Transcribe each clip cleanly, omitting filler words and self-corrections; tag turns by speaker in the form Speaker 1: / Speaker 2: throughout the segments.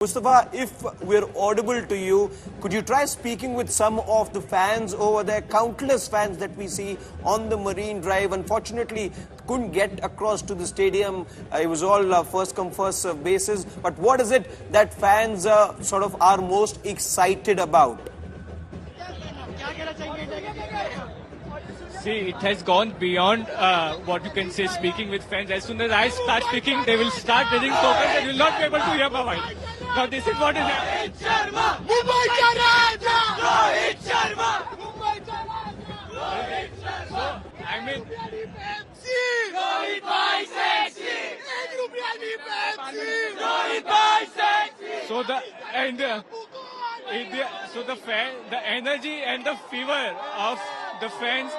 Speaker 1: Mustafa, if we're audible to you, could you try speaking with some of the fans over there, countless fans that we see on the Marine Drive? Unfortunately, couldn't get across to the stadium. It was all first come first serve basis. But what is it that fans sort of are most excited about?
Speaker 2: See, it has gone beyond what you can say speaking with fans. As soon as I start speaking, they will start raising tokens and you will not be able to hear my voice. Now this is what is happening.
Speaker 3: Rohit Sharma! Mumbai Raja! Rohit Sharma! Mumbai Raja! Rohit Sharma!
Speaker 2: I mean,
Speaker 3: Rohit bhai sexy! Rohit bhai sexy!
Speaker 2: so the energy and the fever of the fans,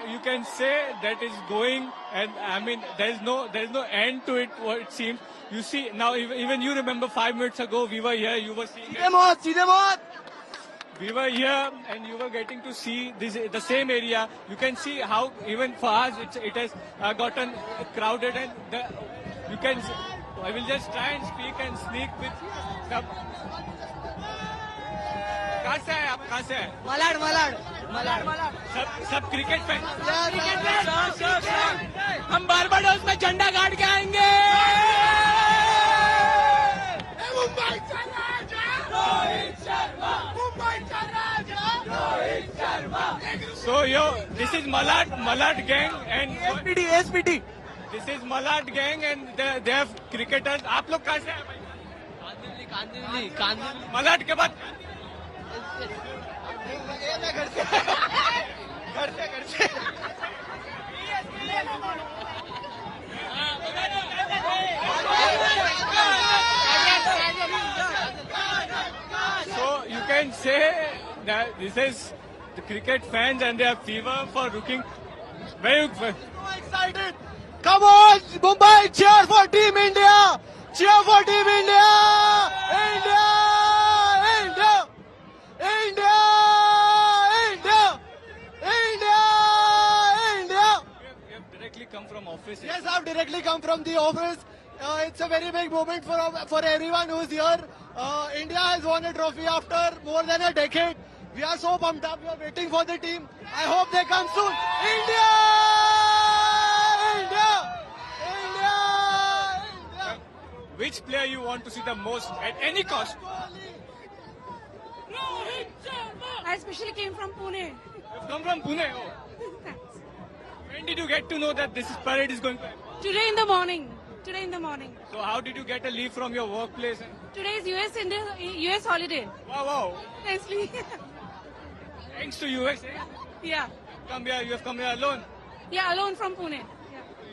Speaker 2: you can say that is going, and I mean there is no end to it. What it seems. You see now, even you remember 5 minutes ago we were here. You were seeing. We were here and you were getting to see the same area. You can see how even for us it has gotten crowded, and you can. I will just try and speak and sneak with some. कहाँ से है आप? कहाँ से है?
Speaker 3: मलाड
Speaker 2: सब cricket fan.
Speaker 3: हम Barbados में झंडा गाड़ के आएंगे. मुंबई का राजा रोहित शर्मा. मुंबई का राजा Rohit Sharma.
Speaker 2: So this is Malad gang and
Speaker 3: SPD.
Speaker 2: This is Malad gang and they have cricketers. आप लोग कहाँ से हैं भाई? कांदिवली. मलाड के बाद घर से So you can say that this is the cricket fans and they have fever for looking very
Speaker 3: So excited. Come on, Mumbai, cheer for Team India. Cheer for Team India. India.
Speaker 2: We have directly come from office.
Speaker 3: Yes, I've directly come from the office. It's a very big moment for everyone who's here. India has won a trophy after more than a decade. We are so pumped up. We are waiting for the team. I hope they come soon. India!
Speaker 2: Which player you want to see the most at any cost?
Speaker 4: I especially came from Pune.
Speaker 2: You've come from Pune. Oh.
Speaker 4: Thanks.
Speaker 2: When did you get to know that this parade is going to happen?
Speaker 4: Today in the morning.
Speaker 2: So how did you get a leave from your workplace?
Speaker 4: Today is US holiday.
Speaker 2: Wow.
Speaker 4: Nicely.
Speaker 2: Thanks to USA.
Speaker 4: Yeah.
Speaker 2: You have come here alone.
Speaker 4: Yeah, alone from Pune.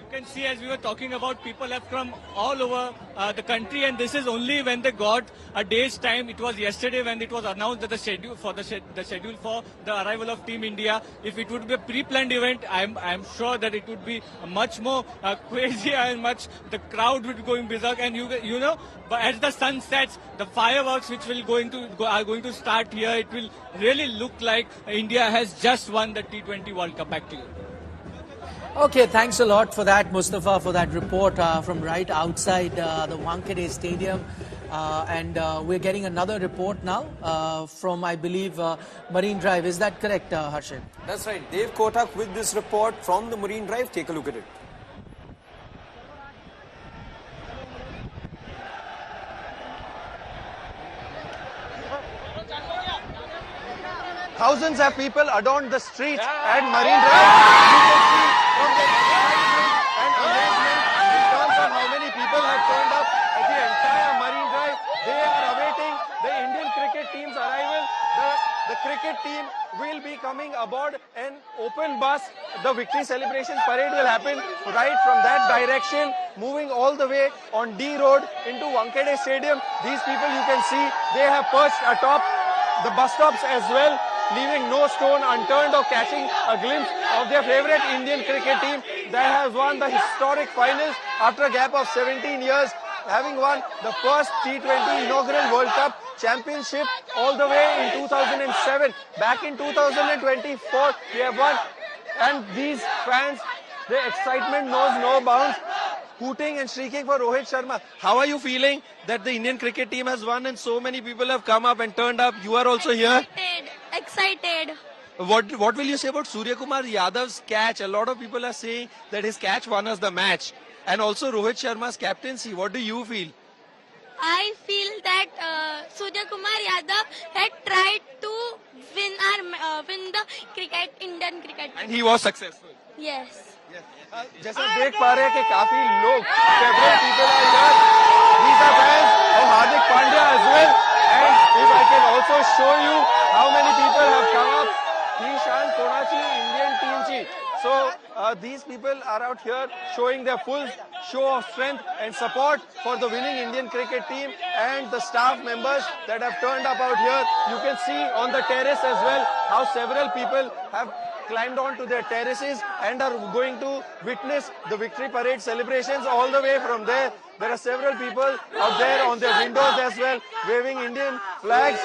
Speaker 2: You can see, as we were talking about, people have come all over the country, and this is only when they got a day's time. It was yesterday when it was announced that the schedule for the arrival of Team India. If it would be a pre-planned event, I'm sure that it would be much more crazy and the crowd would be going berserk. And you know, but as the sun sets, the fireworks which are going to start here, it will really look like India has just won the T20 World Cup. Back to you.
Speaker 5: Okay, thanks a lot for that, Mustafa, for that report from right outside the Wankhede Stadium. And we're getting another report now from, I believe, Marine Drive. Is that correct, Harshit?
Speaker 1: That's right. Dave Kotak with this report from the Marine Drive. Take a look at it.
Speaker 6: Thousands of people adorned the streets at Marine Drive. You can see from the excitement and amazement in terms of how many people have turned up at the entire Marine Drive. They are awaiting the Indian cricket team's arrival. The cricket team will be coming aboard an open bus. The victory celebration parade will happen right from that direction, moving all the way on D Road into Wankhede Stadium. These people, you can see, they have perched atop the bus stops as well, leaving no stone unturned or catching a glimpse of their favorite Indian cricket team that has won the historic finals after a gap of 17 years, having won the first T20 inaugural World Cup championship all the way in 2007. Back in 2024, we have won. And these fans, the excitement knows no bounds. hooting and shrieking for Rohit Sharma. How are you feeling that the Indian cricket team has won and so many people have come up and turned up? You are also here.
Speaker 7: Excited.
Speaker 6: What will you say about Surya Kumar Yadav's catch? A lot of people are saying that his catch won us the match. And also Rohit Sharma's captaincy. What do you feel?
Speaker 7: I feel that Surya Kumar Yadav had tried to win the Indian cricket.
Speaker 6: And he was successful.
Speaker 7: Yes.
Speaker 6: जैसा देख पा रहे हैं कि काफी लोग, several people are here. These are fans of Hardik Pandya as well. And if I can also show you how many people have come up. Ishan Konachi, Indian team chi. So these people are out here showing their full show of strength and support for the winning Indian cricket team and the staff members that have turned up out here. You can see on the terrace as well how several people have climbed onto their terraces and are going to witness the victory parade celebrations all the way from there. There are several people out there on their windows as well, waving Indian flags,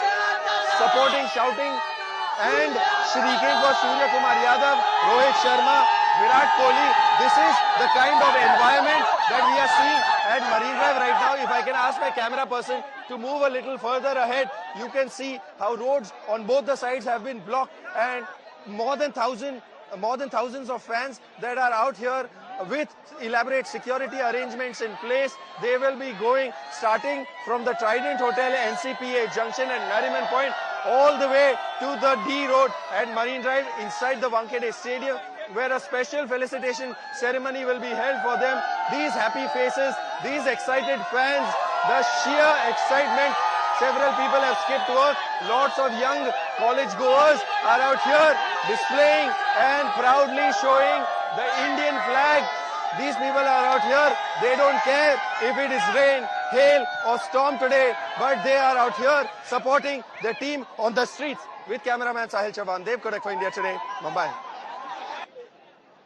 Speaker 6: supporting, shouting and shrieking for Surya Kumar Yadav, Rohit Sharma, Virat Kohli. This is the kind of environment that we are seeing at Marine Drive right now. If I can ask my camera person to move a little further ahead, you can see how roads on both the sides have been blocked and more than thousands of fans that are out here with elaborate security arrangements in place. They will be going starting from the Trident Hotel, NCPA Junction and Nariman Point all the way to the D Road at Marine Drive inside the Wankhede Stadium, where a special felicitation ceremony will be held for them. These happy faces, these excited fans, the sheer excitement. Several people have skipped work. Lots of young college goers are out here displaying and proudly showing the Indian flag. These people are out here. They don't care if it is rain, hail or storm today, but they are out here supporting the team on the streets. With cameraman Sahil Chavan, Dev Kotak for India Today, Mumbai.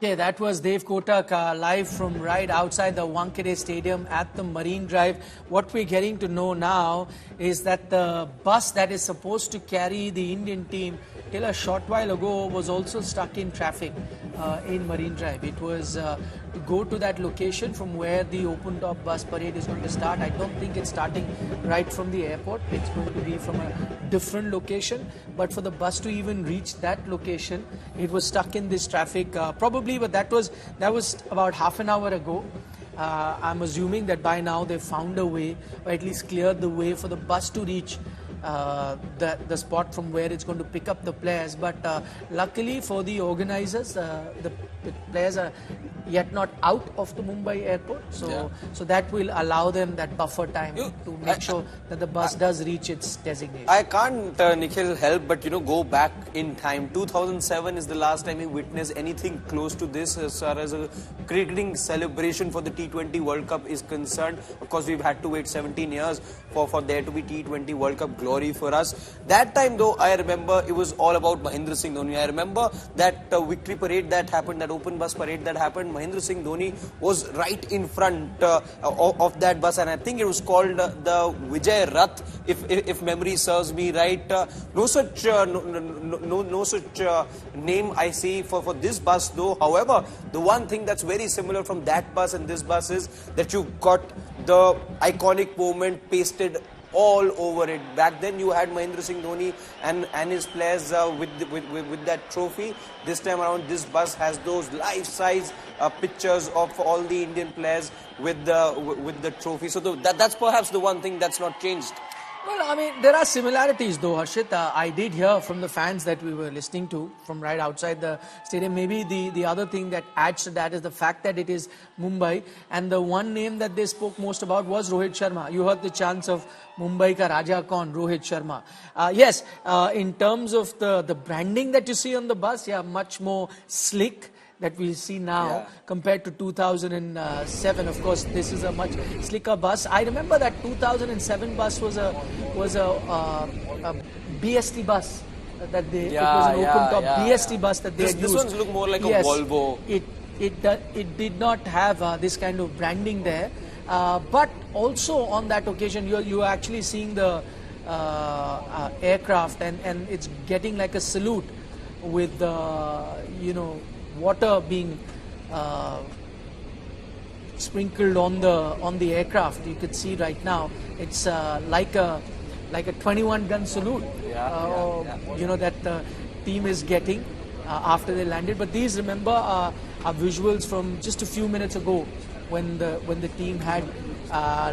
Speaker 5: Okay, that was Dev Kotak live from right outside the Wankhede Stadium at the Marine Drive. What we're getting to know now is that the bus that is supposed to carry the Indian team till a short while ago was also stuck in traffic in Marine Drive. It was to go to that location from where the open top bus parade is going to start. I don't think it's starting right from the airport. It's going to be from a different location. But for the bus to even reach that location, it was stuck in this traffic probably, but that was about half an hour ago. I'm assuming that by now they've found a way, or at least cleared the way for the bus to reach the spot from where it's going to pick up the players. But luckily for the organizers, the players are yet not out of the Mumbai airport, so that will allow them that buffer time to make sure that the bus does reach its destination.
Speaker 1: I can't, Nikhil, help but go back in time. 2007 is the last time we witnessed anything close to this as far as a cricketing celebration for the T20 World Cup is concerned. Of course, we've had to wait 17 years for there to be T20 World Cup glory for us. That time, though, I remember it was all about Mahendra Singh Dhoni. I remember that victory parade that happened, that open bus parade that happened. Mahendra Singh Dhoni was right in front of that bus, and I think it was called the Vijay Rath, if memory serves me right. No such name I see for this bus, though. However, the one thing that's very similar from that bus and this bus is that you've got the iconic moment pasted all over it. Back then you had Mahendra Singh Dhoni and his players with that trophy. This time around this bus has those life-size pictures of all the Indian players with the trophy. So that's perhaps the one thing that's not changed.
Speaker 5: Well, I mean, there are similarities though, Harshit. I did hear from the fans that we were listening to from right outside the stadium. Maybe the other thing that adds to that is the fact that it is Mumbai, and the one name that they spoke most about was Rohit Sharma. You heard the chants of Mumbai ka Raja Kaun, Rohit Sharma. Yes, in terms of the branding that you see on the bus, much more slick that we see now compared to 2007. Of course, this is a much slicker bus. I remember that 2007 bus was a BST bus that they. It was an open top BST bus that they had used.
Speaker 1: This ones look more like a Volvo.
Speaker 5: It did not have this kind of branding there, but also on that occasion you are actually seeing the aircraft and it's getting like a salute with the water being sprinkled on the aircraft. You could see right now it's like a 21-gun salute, that the team is getting after they landed. But these, remember, are visuals from just a few minutes ago when the team had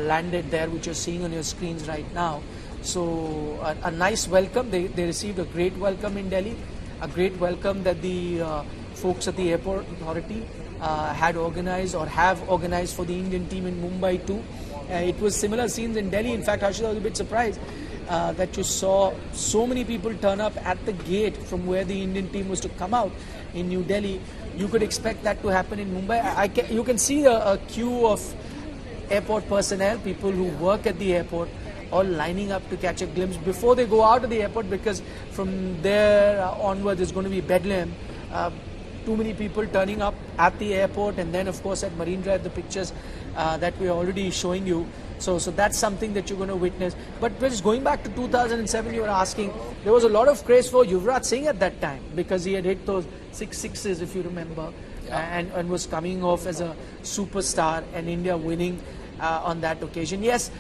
Speaker 5: landed there, which you're seeing on your screens right now. So a nice welcome. They received a great welcome in Delhi, a great welcome that the folks at the airport authority had organized or have organized for the Indian team in Mumbai too. It was similar scenes in Delhi. In fact, Harshit, I was a bit surprised that you saw so many people turn up at the gate from where the Indian team was to come out in New Delhi. You could expect that to happen in Mumbai. You can see a queue of airport personnel, people who work at the airport, all lining up to catch a glimpse before they go out of the airport, because from there onwards there's going to be bedlam. Too many people turning up at the airport, and then of course at Marine Drive, the pictures that we're already showing you. So that's something that you're going to witness. But just going back to 2007, you were asking, there was a lot of craze for Yuvraj Singh at that time because he had hit those 6 sixes, if you remember, and was coming off as a superstar, and India winning on that occasion. Yes,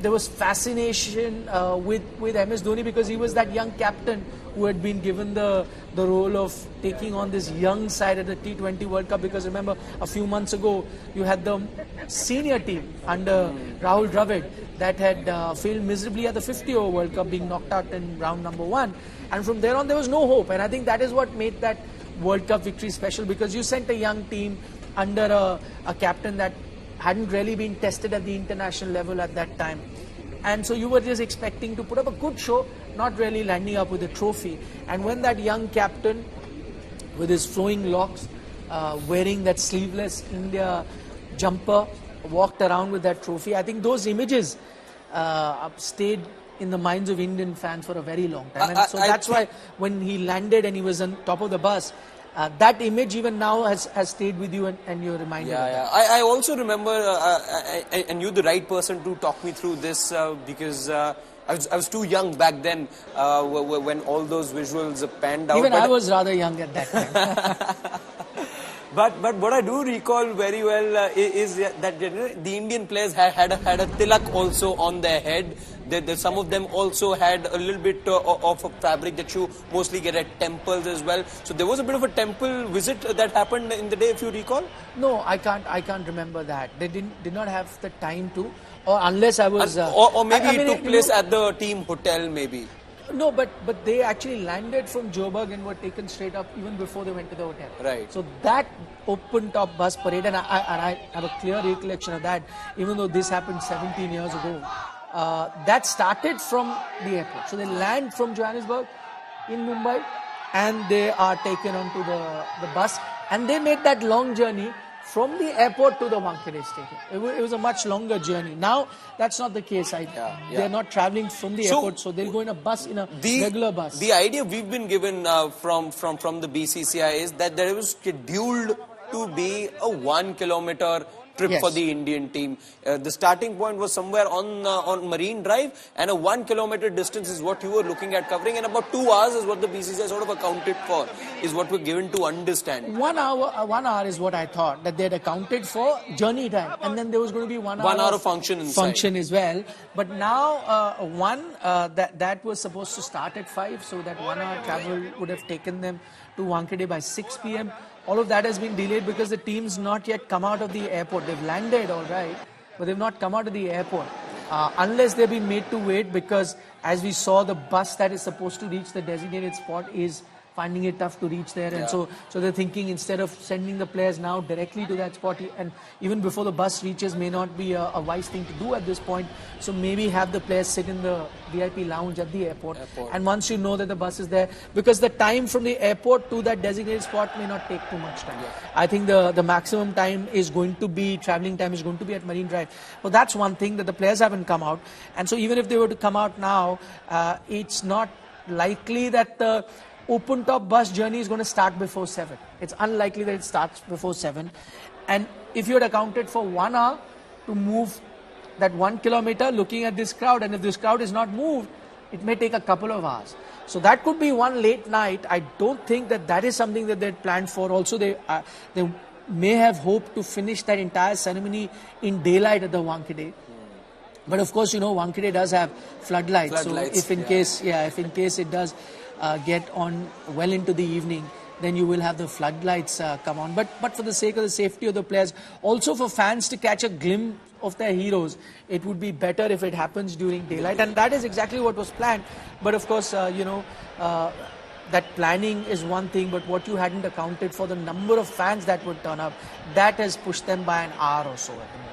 Speaker 5: there was fascination with MS Dhoni because he was that young captain who had been given the role of taking on this young side at the T20 World Cup. Because remember, a few months ago, you had the senior team under Rahul Dravid that had failed miserably at the 50-over World Cup, being knocked out in round number 1. And from there on, there was no hope. And I think that is what made that World Cup victory special, because you sent a young team under a captain that hadn't really been tested at the international level at that time. And so you were just expecting to put up a good show, not really landing up with a trophy. And when that young captain, with his flowing locks, wearing that sleeveless India jumper, walked around with that trophy, I think those images stayed in the minds of Indian fans for a very long time. And so that's why when he landed and he was on top of the bus, that image even now has stayed with you, and you're reminded of that.
Speaker 1: I also remember, and you're the right person to talk me through this because I was too young back then when all those visuals panned out.
Speaker 5: Even I was rather young at that time.
Speaker 1: But what I do recall very well is that the Indian players had a tilak also on their head. Some of them also had a little bit of a fabric that you mostly get at temples as well. So there was a bit of a temple visit that happened in the day, if you recall.
Speaker 5: No, I can't remember that. They did not have the time to, or unless I was.
Speaker 1: Or maybe it took place at the team hotel, maybe.
Speaker 5: No, but they actually landed from Joburg and were taken straight up even before they went to the hotel.
Speaker 1: Right.
Speaker 5: So that open-top bus parade, and I have a clear recollection of that, even though this happened 17 years ago, that started from the airport. So they land from Johannesburg in Mumbai, and they are taken onto the bus, and they made that long journey from the airport to the Wankhede Stadium. It was a much longer journey. Now, that's not the case. They're not traveling from the airport, so they'll go in a bus, in a regular bus.
Speaker 1: The idea we've been given from the BCCI is that there was scheduled to be a 1 kilometer trip for the Indian team. The starting point was somewhere on Marine Drive, and a 1 kilometer distance is what you were looking at covering, and about 2 hours is what the BCCI sort of accounted for, is what we're given to understand.
Speaker 5: 1 hour is what I thought, that they had accounted for journey time, and then there was going to be 1 hour,
Speaker 1: 1 hour of function inside.
Speaker 5: Function as well. But now that was supposed to start at 5, so that 1 hour travel would have taken them to Wankhede by 6 p.m. All of that has been delayed because the team's not yet come out of the airport. They've landed, all right, but they've not come out of the airport. Unless they've been made to wait, because as we saw, the bus that is supposed to reach the designated spot is finding it tough to reach there. And so they're thinking, instead of sending the players now directly to that spot, and even before the bus reaches, may not be a wise thing to do at this point. So maybe have the players sit in the VIP lounge at the airport. And once you know that the bus is there, because the time from the airport to that designated spot may not take too much time. I think the maximum time is going to be, traveling time is going to be at Marine Drive. Well, that's one thing, that the players haven't come out. And so even if they were to come out now, it's not likely that the open-top bus journey is going to start before 7. It's unlikely that it starts before 7. And if you had accounted for 1 hour to move that 1 kilometer, looking at this crowd, and if this crowd is not moved, it may take a couple of hours. So that could be one late night. I don't think that is something that they had planned for. Also, they may have hoped to finish that entire ceremony in daylight at the Wankhede. But of course, Wankhede does have floodlights. So if in case it does get on well into the evening, then you will have the floodlights come on. But for the sake of the safety of the players, also for fans to catch a glimpse of their heroes, it would be better if it happens during daylight. And that is exactly what was planned. But of course, that planning is one thing, but what you hadn't accounted for, the number of fans that would turn up, that has pushed them by an hour or so at the moment.